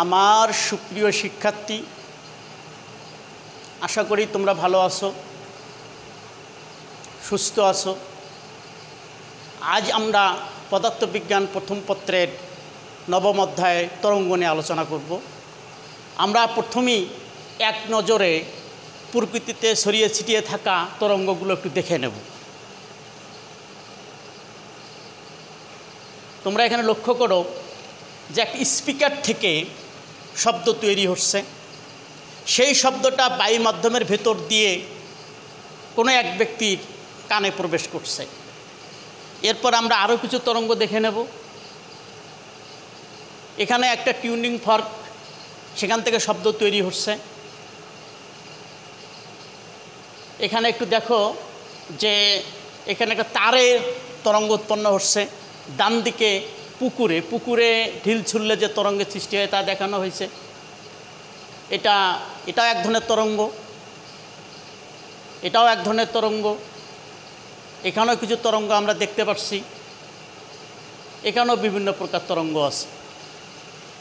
আমার সুপ্রিয় শিক্ষার্থী, আশা করি তোমরা ভালো আছো, সুস্থ আছো। আজ আমরা পদার্থবিজ্ঞান প্রথম পত্রের নবম অধ্যায়ে তরঙ্গ নিয়ে আলোচনা করব। আমরা প্রথমেই এক নজরে প্রকৃতিতে ছড়িয়ে ছিটিয়ে থাকা তরঙ্গগুলো একটু দেখে নেব। তোমরা এখানে লক্ষ্য করো যে একটা স্পিকার থেকে শব্দ তৈরি হচ্ছে, সেই শব্দটা বায়ু মাধ্যমের ভেতর দিয়ে কোনো এক ব্যক্তির কানে প্রবেশ করছে। এরপর আমরা আরও কিছু তরঙ্গ দেখে নেব। এখানে একটা টিউনিং ফর্ক, সেখান থেকে শব্দ তৈরি হচ্ছে। এখানে একটু দেখো যে এখানে একটা তারের তরঙ্গ উৎপন্ন হচ্ছে। ডান দিকে পুকুরে ঢিল ছুড়লে যে তরঙ্গের সৃষ্টি হয় তা দেখানো হয়েছে। এটাও এক ধরনের তরঙ্গ, এটাও এক ধরনের তরঙ্গ। এখানেও কিছু তরঙ্গ আমরা দেখতে পাচ্ছি, এখানেও বিভিন্ন প্রকার তরঙ্গ আছে।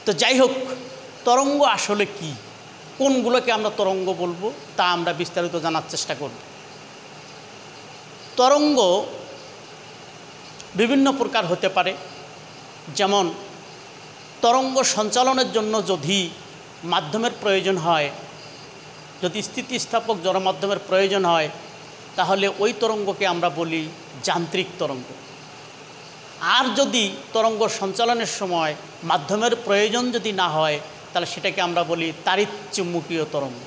তো যাই হোক, তরঙ্গ আসলে কি, কোনগুলোকে আমরা তরঙ্গ বলবো তা আমরা বিস্তারিত জানার চেষ্টা করব। তরঙ্গ বিভিন্ন প্রকার হতে পারে। যেমন তরঙ্গ সঞ্চালনের জন্য যদি মাধ্যমের প্রয়োজন হয়, যদি স্থিতিস্থাপক জড়মাধ্যমের প্রয়োজন হয়, তাহলে ওই তরঙ্গকে আমরা বলি যান্ত্রিক তরঙ্গ। আর যদি তরঙ্গ সঞ্চালনের সময় মাধ্যমের প্রয়োজন যদি না হয়, তাহলে সেটাকে আমরা বলি তাড়িৎচুম্বকীয় তরঙ্গ।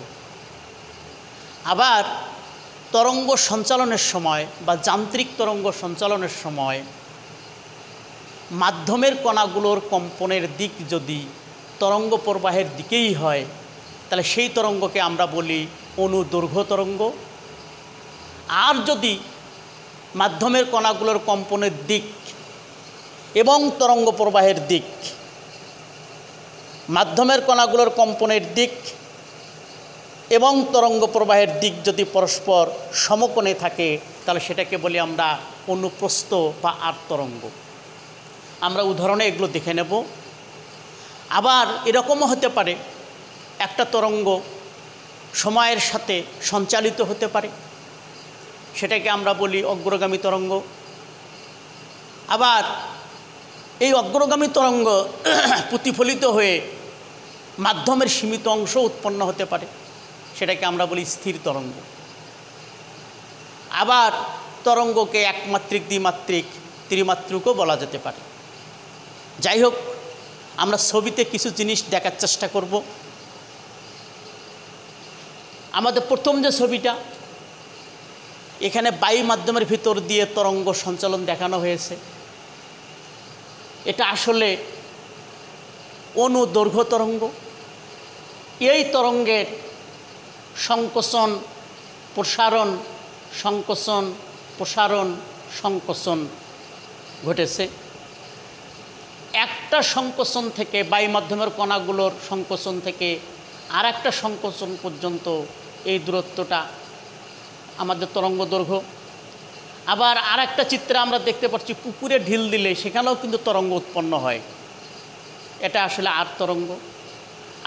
আবার তরঙ্গ সঞ্চালনের সময় বা যান্ত্রিক তরঙ্গ সঞ্চালনের সময় মাধ্যমের কণাগুলোর কম্পনের দিক যদি তরঙ্গ প্রবাহের দিকেই হয়, তাহলে সেই তরঙ্গকে আমরা বলি অনুদৈর্ঘ্য তরঙ্গ। আর যদি মাধ্যমের কণাগুলোর কম্পনের দিক এবং তরঙ্গ প্রবাহের দিক, মাধ্যমের কণাগুলোর কম্পনের দিক এবং তরঙ্গ প্রবাহের দিক যদি পরস্পর সমকোণে থাকে, তাহলে সেটাকে বলি আমরা অনুপ্রস্থ বা আর্ত তরঙ্গ। আমরা উদাহরণে এগুলো দেখে নেব। আবার এরকমও হতে পারে, একটা তরঙ্গ সময়ের সাথে সঞ্চালিত হতে পারে, সেটাকে আমরা বলি অগ্রগামী তরঙ্গ। আবার এই অগ্রগামী তরঙ্গ প্রতিফলিত হয়ে মাধ্যমের সীমিত অংশ উৎপন্ন হতে পারে, সেটাকে আমরা বলি স্থির তরঙ্গ। আবার তরঙ্গকে একমাত্রিক, দ্বিমাত্রিক, ত্রিমাত্রিকও বলা যেতে পারে। যাই হোক, আমরা ছবিতে কিছু জিনিস দেখার চেষ্টা করব। আমাদের প্রথম যে ছবিটা, এখানে বায়ু মাধ্যমের ভিতর দিয়ে তরঙ্গ সঞ্চালন দেখানো হয়েছে। এটা আসলে অনুদৈর্ঘ্য তরঙ্গ। এই তরঙ্গের সংকোচন প্রসারণ, সংকোচন প্রসারণ, সংকোচন ঘটেছে। একটা সংকোচন থেকে, বায়ু মাধ্যমের কণাগুলোর সংকোচন থেকে আর একটা সংকোচন পর্যন্ত এই দূরত্বটা আমাদের তরঙ্গ দৈর্ঘ্য। আবার আর একটা চিত্রে আমরা দেখতে পাচ্ছি পুকুরে ঢিল দিলে সেখানেও কিন্তু তরঙ্গ উৎপন্ন হয়, এটা আসলে আর্ত তরঙ্গ।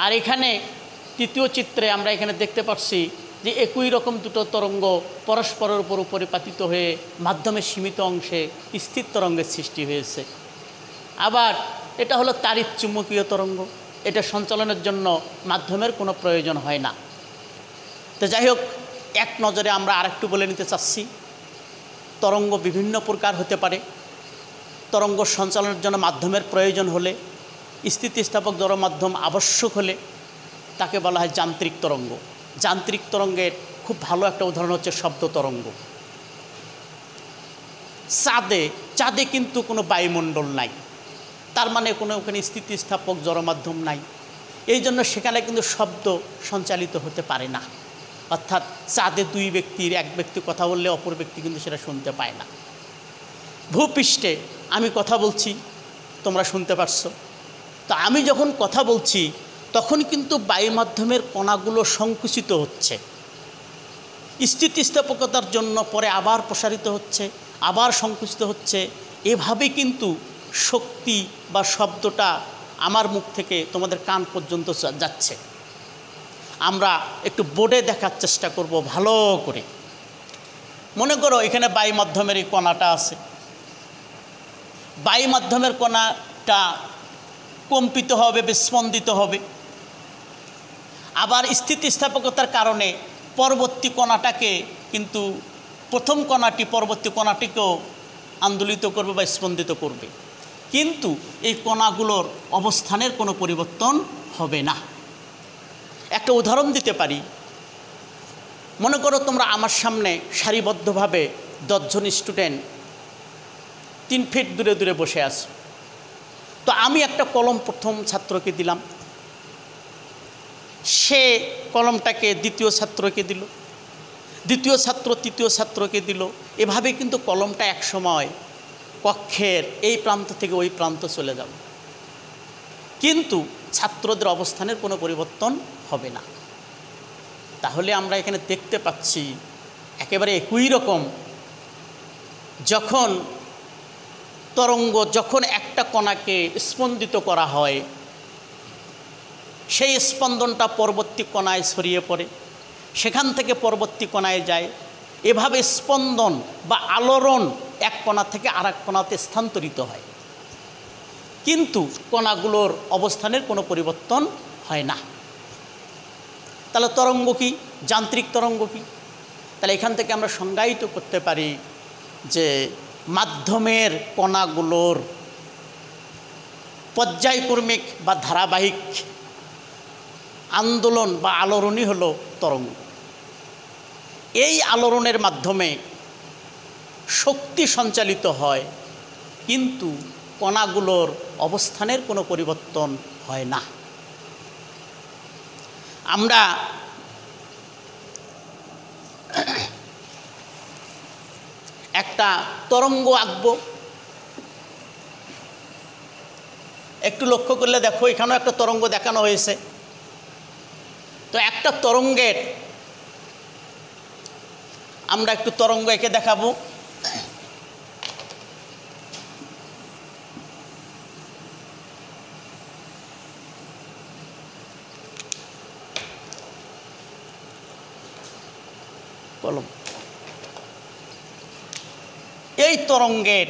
আর এখানে তৃতীয় চিত্রে আমরা এখানে দেখতে পাচ্ছি যে একই রকম দুটো তরঙ্গ পরস্পরের উপর পরিপাতিত হয়ে মাধ্যমের সীমিত অংশে স্থির তরঙ্গের সৃষ্টি হয়েছে। আবার এটা হলো তাড়িৎচুম্বকীয় তরঙ্গ, এটা সঞ্চালনের জন্য মাধ্যমের কোনো প্রয়োজন হয় না। তো যাই হোক, এক নজরে আমরা আরেকটু বলে নিতে চাচ্ছি, তরঙ্গ বিভিন্ন প্রকার হতে পারে। তরঙ্গ সঞ্চালনের জন্য মাধ্যমের প্রয়োজন হলে, স্থিতিস্থাপক জড়মাধ্যম আবশ্যক হলে তাকে বলা হয় যান্ত্রিক তরঙ্গ। যান্ত্রিক তরঙ্গের খুব ভালো একটা উদাহরণ হচ্ছে শব্দ তরঙ্গ। চাঁদে কিন্তু কোনো বায়ুমণ্ডল নাই, তার মানে কোনো ওখানে স্থিতিস্থাপক জড়মাধ্যম নাই, এই জন্য সেখানে কিন্তু শব্দ সঞ্চালিত হতে পারে না। অর্থাৎ চাঁদে দুই ব্যক্তির, এক ব্যক্তি কথা বললে অপর ব্যক্তি কিন্তু সেটা শুনতে পায় না। ভূপৃষ্ঠে আমি কথা বলছি, তোমরা শুনতে পারছো। তো আমি যখন কথা বলছি তখন কিন্তু বায়ু মাধ্যমের কণাগুলো সংকুচিত হচ্ছে, স্থিতিস্থাপকতার জন্য পরে আবার প্রসারিত হচ্ছে, আবার সংকুচিত হচ্ছে। এভাবে কিন্তু শক্তি বা শব্দটা আমার মুখ থেকে তোমাদের কান পর্যন্ত যাচ্ছে। আমরা একটু বোর্ডে দেখার চেষ্টা করব ভালো করে। মনে করো এখানে বায়ু মাধ্যমের এই কণাটা আছে, বায়ু মাধ্যমের কণাটা কম্পিত হবে, বিস্পন্দিত হবে। আবার স্থিতিস্থাপকতার কারণে পরবর্তী কণাটাকে কিন্তু প্রথম কণাটি পরবর্তী কণাটিকেও আন্দোলিত করবে বা স্পন্দিত করবে, কিন্তু এই কণাগুলোর অবস্থানের কোনো পরিবর্তন হবে না। একটা উদাহরণ দিতে পারি। মনে করো তোমরা আমার সামনে সারিবদ্ধভাবে 10 জন স্টুডেন্ট 3 ফিট দূরে দূরে বসে আছো। তো আমি একটা কলম প্রথম ছাত্রকে দিলাম, সে কলমটাকে দ্বিতীয় ছাত্রকে দিল, দ্বিতীয় ছাত্র তৃতীয় ছাত্রকে দিল। এভাবে কিন্তু কলমটা একসময় কক্ষের এই প্রান্ত থেকে ওই প্রান্ত চলে যাবে, কিন্তু ছাত্রদের অবস্থানের কোনো পরিবর্তন হবে না। তাহলে আমরা এখানে দেখতে পাচ্ছি একেবারে একই রকম, যখন তরঙ্গ যখন একটা কণাকে স্পন্দিত করা হয়, সেই স্পন্দনটা পরবর্তী কণায় ছড়িয়ে পড়ে, সেখান থেকে পরবর্তী কণায় যায়। এভাবে স্পন্দন বা আলোড়ন এক কণা থেকে আরেক কণাতে স্থানান্তরিত হয়, কিন্তু কণাগুলোর অবস্থানের কোনো পরিবর্তন হয় না। তাহলে তরঙ্গ কি? যান্ত্রিক তরঙ্গ কি? তাহলে এখান থেকে আমরা সংজ্ঞায়িত করতে পারি যে মাধ্যমের কণাগুলোর পর্যায়ক্রমিক বা ধারাবাহিক আন্দোলন বা আলোড়নই হলো তরঙ্গ। এই আলোড়নের মাধ্যমে শক্তি সঞ্চালিত হয়, কিন্তু কণাগুলোর অবস্থানের কোনো পরিবর্তন হয় না। আমরা একটা তরঙ্গ আঁকব। একটু লক্ষ্য করলে দেখো এখানেও একটা তরঙ্গ দেখানো হয়েছে। তো একটা তরঙ্গের আমরা একটু তরঙ্গ এঁকে দেখাবো। কলম। এই তরঙ্গের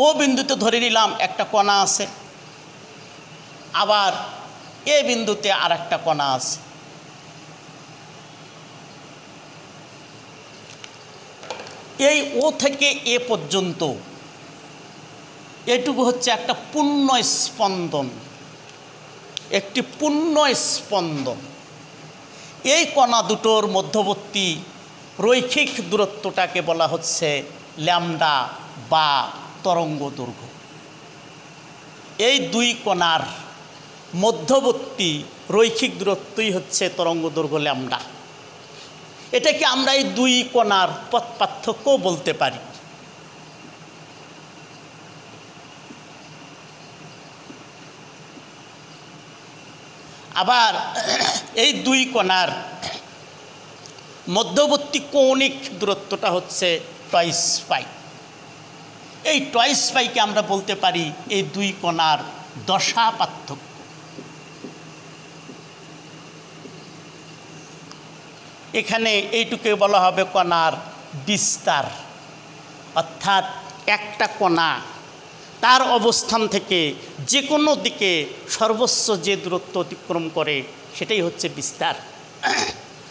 ও বিন্দুতে ধরে নিলাম একটা কণা আছে, আবার এ বিন্দুতে আর একটা কণা আছে। এই ও থেকে এ পর্যন্ত এটুকু হচ্ছে একটা পূর্ণ স্পন্দন, একটি পূর্ণ স্পন্দন। এই কণা দুটোর মধ্যবর্তী রৈখিক দূরত্বটাকে বলা হচ্ছে ল্যামডা বা তরঙ্গ দৈর্ঘ্য। এই দুই কণার মধ্যবর্তী রৈখিক দূরত্বই হচ্ছে তরঙ্গ দৈর্ঘ্য ল্যামডা। এটাকে আমরা এই দুই কণার পথ পার্থক্যও বলতে পারি। আবার এই দুই কণার মধ্যবর্তী কৌণিক দূরত্বটা হচ্ছে টয়েস পাই। এই টয়েস পাইকে আমরা বলতে পারি এই দুই কণার দশা পার্থক্য। এখানে এইটুকে বলা হবে কণার বিস্তার, অর্থাৎ একটা কণা তার অবস্থান থেকে যে কোনো দিকে সর্বোচ্চ যে দূরত্ব অতিক্রম করে সেটাই হচ্ছে বিস্তার।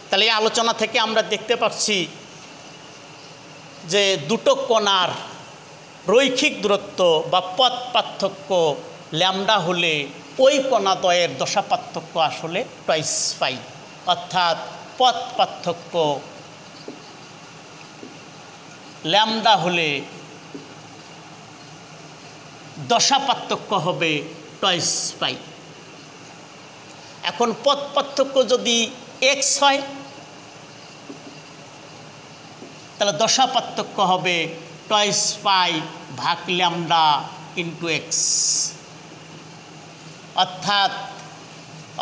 তাহলে এই আলোচনা থেকে আমরা দেখতে পাচ্ছি যে দুটো কণার রৈখিক দূরত্ব বা পথ পার্থক্য ল্যামডা হলে ওই কণাদ্বয়ের দশা পার্থক্য আসলে টয়েস পাই, অর্থাৎ পথ পার্থক্য ল্যামডা হলে দশা পার্থক্য হবে টয়েস পাই। এখন পথ পার্থক্য যদি এক্স হয় তাহলে দশা পার্থক্য হবে টয়েস পাই ভাগ ল্যামডা ইন্টু এক্স।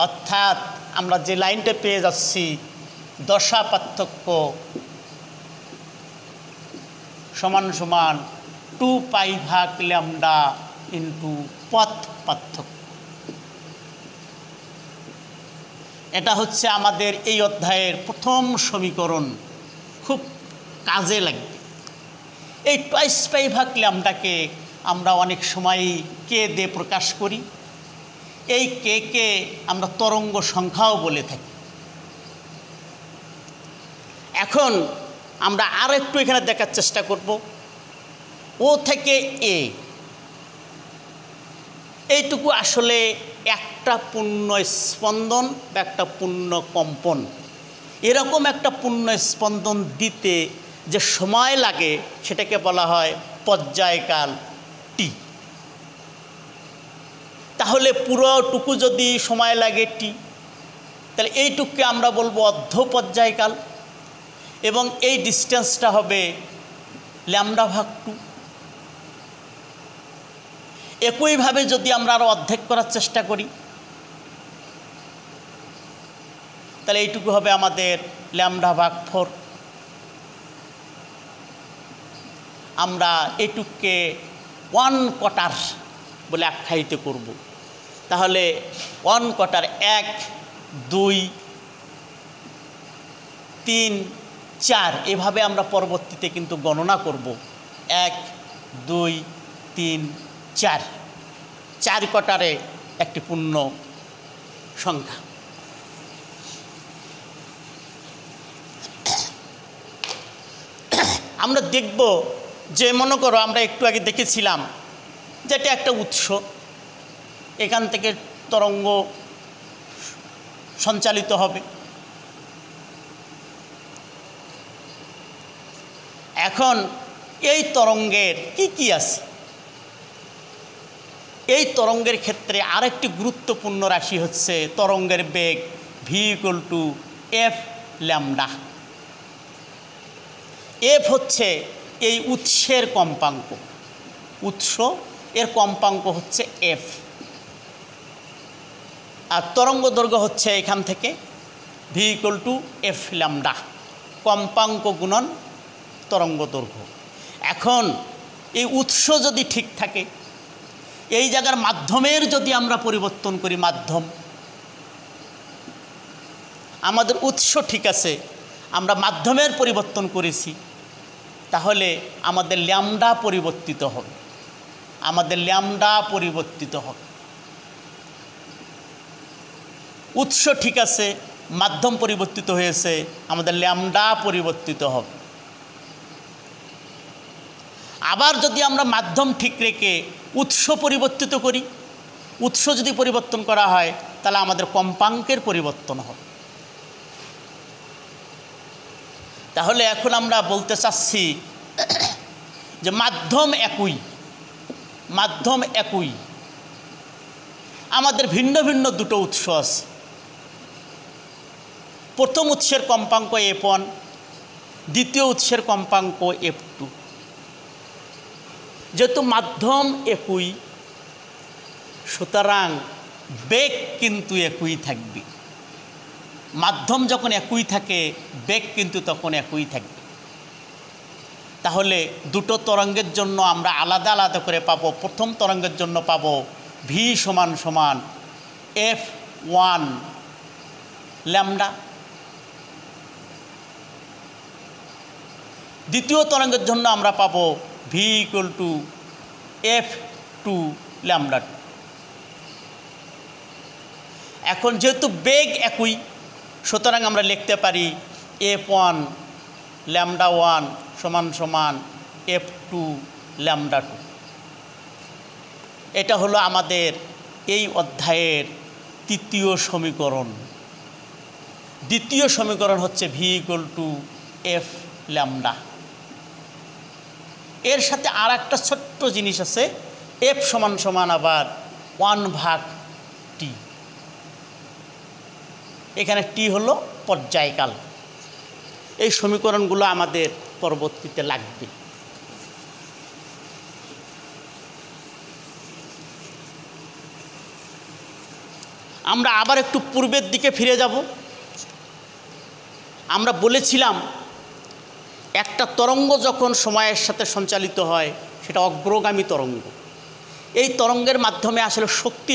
অর্থাৎ আমরা যে লাইনটা পেয়ে যাচ্ছি দশা পার্থক্য সমান সমান 2 পাই ভাগ ল্যামডা ইন্টু পথ পার্থক্য। এটা হচ্ছে আমাদের এই অধ্যায়ের প্রথম সমীকরণ, খুব কাজে লাগবে। এই টয়েস পাই ভাগ ল্যামডাকে আমরা অনেক সময়ই কে দিয়ে প্রকাশ করি। এই কে আমরা তরঙ্গ সংখ্যাও বলে থাকি। এখন আমরা আর একটু এখানে দেখার চেষ্টা করব। ও থেকে এ এইটুকু আসলে একটা পূর্ণ স্পন্দন বা একটা পূর্ণ কম্পন। এরকম একটা পূর্ণ স্পন্দন দিতে যে সময় লাগে সেটাকে বলা হয় পর্যায়কাল টি। তাহলে পুরোটুকু যদি সময় লাগে টি, তাহলে এইটুকুকে আমরা বলবো অর্ধ পর্যায়কাল, এবং এই ডিস্টেন্সটা হবে ল্যামডা ভাগ 2। একইভাবে যদি আমরা আরও অর্ধেক করার চেষ্টা করি, তাহলে এইটুকু হবে আমাদের ল্যামডা ভাগ 4। আমরা এইটুকুকে 1/4 বলে আখ্যায়িত করব। তাহলে 1/4 1 2 3 4 এভাবে আমরা পরবর্তীতে কিন্তু গণনা করব। 1 2 3 4 4/4 একটি পূর্ণ সংখ্যা। আমরা দেখব যে মনে করো আমরা একটু আগে দেখেছিলাম যে এটা একটা উৎস, এখান থেকে তরঙ্গ সঞ্চালিত হবে। এখন এই তরঙ্গের কি আছে? এই তরঙ্গের ক্ষেত্রে আরেকটি গুরুত্বপূর্ণ রাশি হচ্ছে তরঙ্গের বেগ v = f ল্যামডা। এফ হচ্ছে এই উৎসের কম্পাঙ্ক, উৎস এর কম্পাঙ্ক হচ্ছে এফ, আর তরঙ্গ দৈর্ঘ্য হচ্ছে এখান থেকে v = f ল্যামডা, কম্পাঙ্ক গুণন তরঙ্গ দৈর্ঘ্য। এখন এই উৎস যদি ঠিক থাকে, এই জায়গার মাধ্যমের যদি আমরা পরিবর্তন করি, মাধ্যম আমাদের উৎস ঠিক আছে, আমরা মাধ্যমের পরিবর্তন করেছি, তাহলে আমাদের ল্যামডা পরিবর্তিত হবে, আমাদের ল্যামডা পরিবর্তিত হবে। উৎস ঠিক আছে, মাধ্যম পরিবর্তিত হয়েছে, আমাদের ল্যামডা পরিবর্তিত হবে। আবার যদি আমরা মাধ্যম ঠিক রেখে উৎস পরিবর্তিত করি, উৎস যদি পরিবর্তন করা হয় তাহলে আমাদের কম্পাঙ্কের পরিবর্তন হবে। তাহলে এখন আমরা বলতে চাচ্ছি যে মাধ্যম একই, আমাদের ভিন্ন ভিন্ন দুটো উৎস আছে। প্রথম উৎসের কম্পাঙ্ক f1, দ্বিতীয় উৎসের কম্পাঙ্ক f2। যেহেতু মাধ্যম একই, সুতরাং বেগ কিন্তু একই থাকবে। মাধ্যম যখন একই থাকে, বেগ কিন্তু তখন একই থাকবে। তাহলে দুটো তরঙ্গের জন্য আমরা আলাদা আলাদা করে পাবো। প্রথম তরঙ্গের জন্য পাবো v = f1 ল্যামডা, দ্বিতীয় তরঙ্গের জন্য আমরা পাবো v = f2 ল্যামডা। এখন যেহেতু বেগ একই, সুতরাং আমরা লিখতে পারি f1 ল্যামডা 1 = f2 ল্যামডা 2। এটা হলো আমাদের এই অধ্যায়ের তৃতীয় সমীকরণ। দ্বিতীয় সমীকরণ হচ্ছে v = f ল্যামডা। এর সাথে আর একটা ছোট্ট জিনিস আছে, f = আবার 1/t। এখানে টি হলো পর্যায়কাল। এই সমীকরণগুলো আমাদের পরবর্তীতে লাগবে। আমরা আবার একটু পূর্বের দিকে ফিরে যাব। আমরা বলেছিলাম একটা তরঙ্গ যখন সময়ের সাথে সঞ্চালিত হয় সেটা অগ্রগামী তরঙ্গ, এই তরঙ্গের মাধ্যমে আসলে শক্তি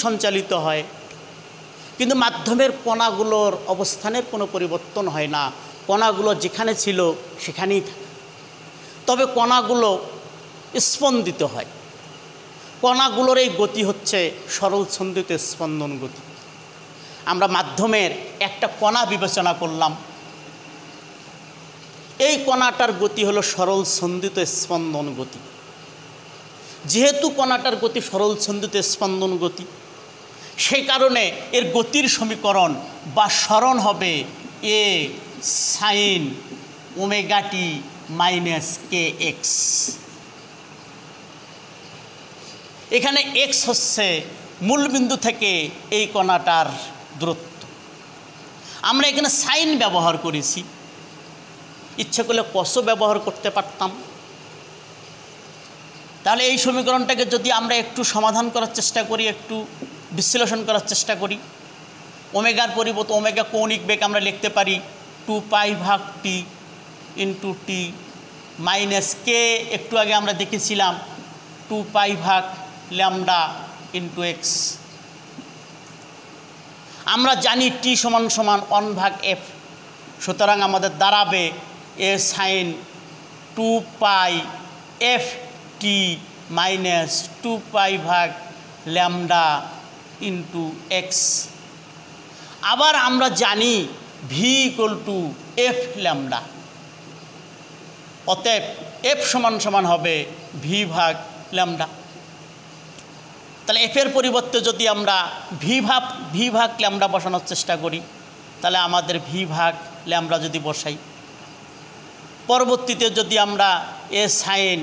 সঞ্চালিত হয়, কিন্তু মাধ্যমের কণাগুলোর অবস্থানের কোনো পরিবর্তন হয় না, কণাগুলো যেখানে ছিল সেখানেই থাকে। তবে কণাগুলো স্পন্দিত হয়। কণাগুলোর এই গতি হচ্ছে সরল ছন্দিত স্পন্দন গতি। আমরা মাধ্যমের একটা কণা বিবেচনা করলাম, এই কণাটার গতি হলো সরল ছন্দিত স্পন্দন গতি। যেহেতু কণাটার গতি সরল ছন্দিত স্পন্দন গতি, সেই কারণে এর গতির সমীকরণ বা সরণ হবে এ সাইন ওমেগা টি মাইনাস কে এক্স। এখানে এক্স হচ্ছে মূলবিন্দু থেকে এই কণাটার দূরত্ব। আমরা এখানে সাইন ব্যবহার করেছি, ইচ্ছে করলে কসও ব্যবহার করতে পারতাম। তাহলে এই সমীকরণটাকে যদি আমরা একটু সমাধান করার চেষ্টা করি, একটু বিশ্লেষণ করার চেষ্টা করি, ওমেগার পরিবর্তে ওমেগা কৌণিক বেগ আমরা লিখতে পারি 2π/t ইন্টু টি মাইনাস কে, একটু আগে আমরা দেখেছিলাম 2π/λ ইন্টু এক্স। আমরা জানি টি সমান 1/f, সুতরাং আমাদের দাঁড়াবে A sine 2π/f(t) minus 2π/λ into x. আবার আমরা জানি v equal to f lambda, অতএব এফ সমান হবে v/λ। তাহলে এফের পরিবর্তে যদি আমরা v/λ বসানোর চেষ্টা করি, তাহলে আমাদের v/λ যদি বসাই, পরবর্তীতে যদি আমরা এ সাইন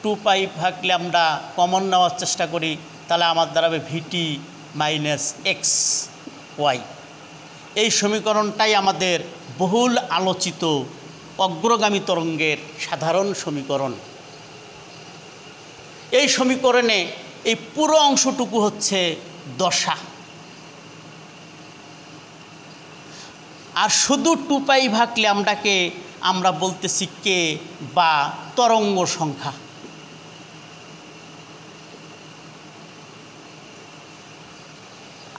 2π/λ কমন নেওয়ার চেষ্টা করি, তাহলে আমার দাঁড়াবে ভিটি মাইনাস এক্স ওয়াই। এই সমীকরণটাই আমাদের বহুল আলোচিত অগ্রগামী তরঙ্গের সাধারণ সমীকরণ। এই সমীকরণে এই পুরো অংশটুকু হচ্ছে দশা, আর শুধু 2π/λকে আমরা বলতেছি কে বা তরঙ্গ সংখ্যা।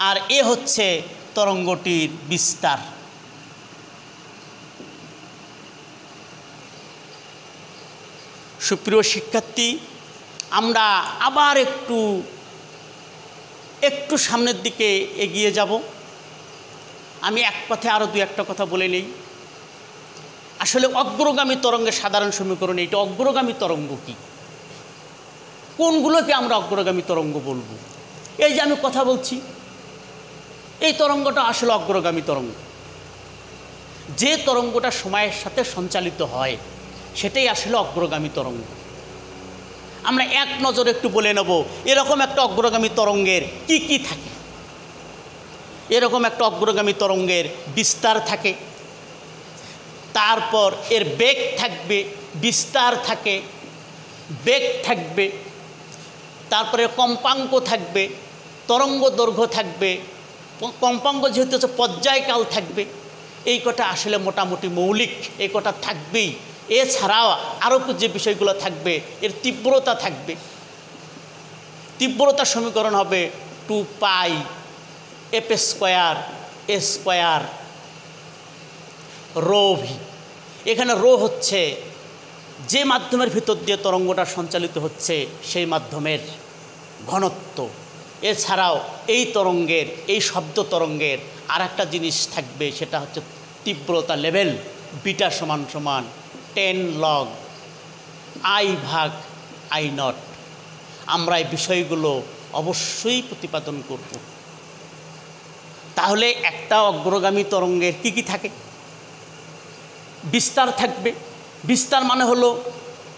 আর এ হচ্ছে তরঙ্গটির বিস্তার। সুপ্রিয় শিক্ষার্থী, আমরা আবার একটু সামনের দিকে এগিয়ে যাব। আমি এক কথায় আরও 2-1টা কথা বলে নেই। আসলে অগ্রগামী তরঙ্গের সাধারণ সমীকরণ, এটা অগ্রগামী তরঙ্গ কি, কোনগুলোকে আমরা অগ্রগামী তরঙ্গ বলবো? এই যে আমি কথা বলছি, এই তরঙ্গটা আসলে অগ্রগামী তরঙ্গ। যে তরঙ্গটা সময়ের সাথে সঞ্চালিত হয় সেটাই আসলে অগ্রগামী তরঙ্গ। আমরা এক নজরে একটু বলে নেব এরকম একটা অগ্রগামী তরঙ্গের কি কি থাকে। এরকম একটা অগ্রগামী তরঙ্গের বিস্তার থাকে, তারপর এর বেগ থাকবে, বিস্তার থাকে, বেগ থাকবে, তারপরে কম্পাঙ্ক থাকবে, তরঙ্গ দৈর্ঘ্য থাকবে, কম্পাঙ্ক যেহেতু হচ্ছে পর্যায়কাল থাকবে। এই কটা আসলে মোটামুটি মৌলিক, এই কটা থাকবেই। এছাড়াও আরও যে বিষয়গুলো থাকবে, এর তীব্রতা থাকবে। তীব্রতার সমীকরণ হবে 2π/f² ρ v। এখানে রো হচ্ছে যে মাধ্যমের ভিতর দিয়ে তরঙ্গটা সঞ্চালিত হচ্ছে সেই মাধ্যমের ঘনত্ব। এছাড়াও এই তরঙ্গের, এই শব্দ তরঙ্গের আর একটা জিনিস থাকবে, সেটা হচ্ছে তীব্রতা লেভেল, বিটা সমান 10 log I/I0। আমরা এই বিষয়গুলো অবশ্যই প্রতিপাদন করব। তাহলে একটা অগ্রগামী তরঙ্গের কি কি থাকে? বিস্তার থাকবে। বিস্তার মানে হলো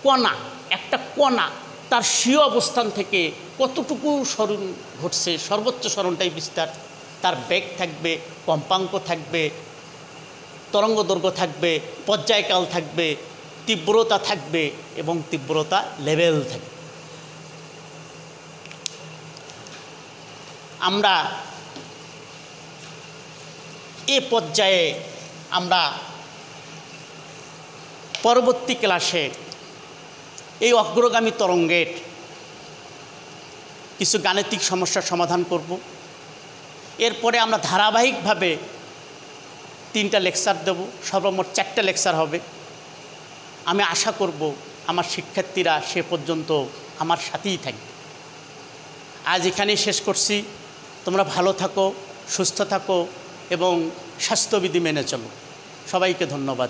কণা, একটা কণা তার স্বীয় অবস্থান থেকে কতটুকু সরণ ঘটছে, সর্বোচ্চ সরণটাই বিস্তার। তার বেগ থাকবে, কম্পাঙ্ক থাকবে, তরঙ্গ দৈর্ঘ্য থাকবে, পর্যায়কাল থাকবে, তীব্রতা থাকবে এবং তীব্রতা লেভেল থাকবে। আমরা এ পর্যায়ে আমরা পরবর্তী ক্লাসে এই অগ্রগামী তরঙ্গের কিছু গাণিতিক সমস্যার সমাধান করব। এরপরে আমরা ধারাবাহিকভাবে 3টা লেকচার দেব, সর্বমোট 4টা লেকচার হবে। আমি আশা করব আমার শিক্ষার্থীরা সে পর্যন্ত আমার সাথেই থাকবে। আজ এখানেই শেষ করছি। তোমরা ভালো থাকো, সুস্থ থাকো এবং স্বাস্থ্যবিধি মেনে চলো। সবাইকে ধন্যবাদ।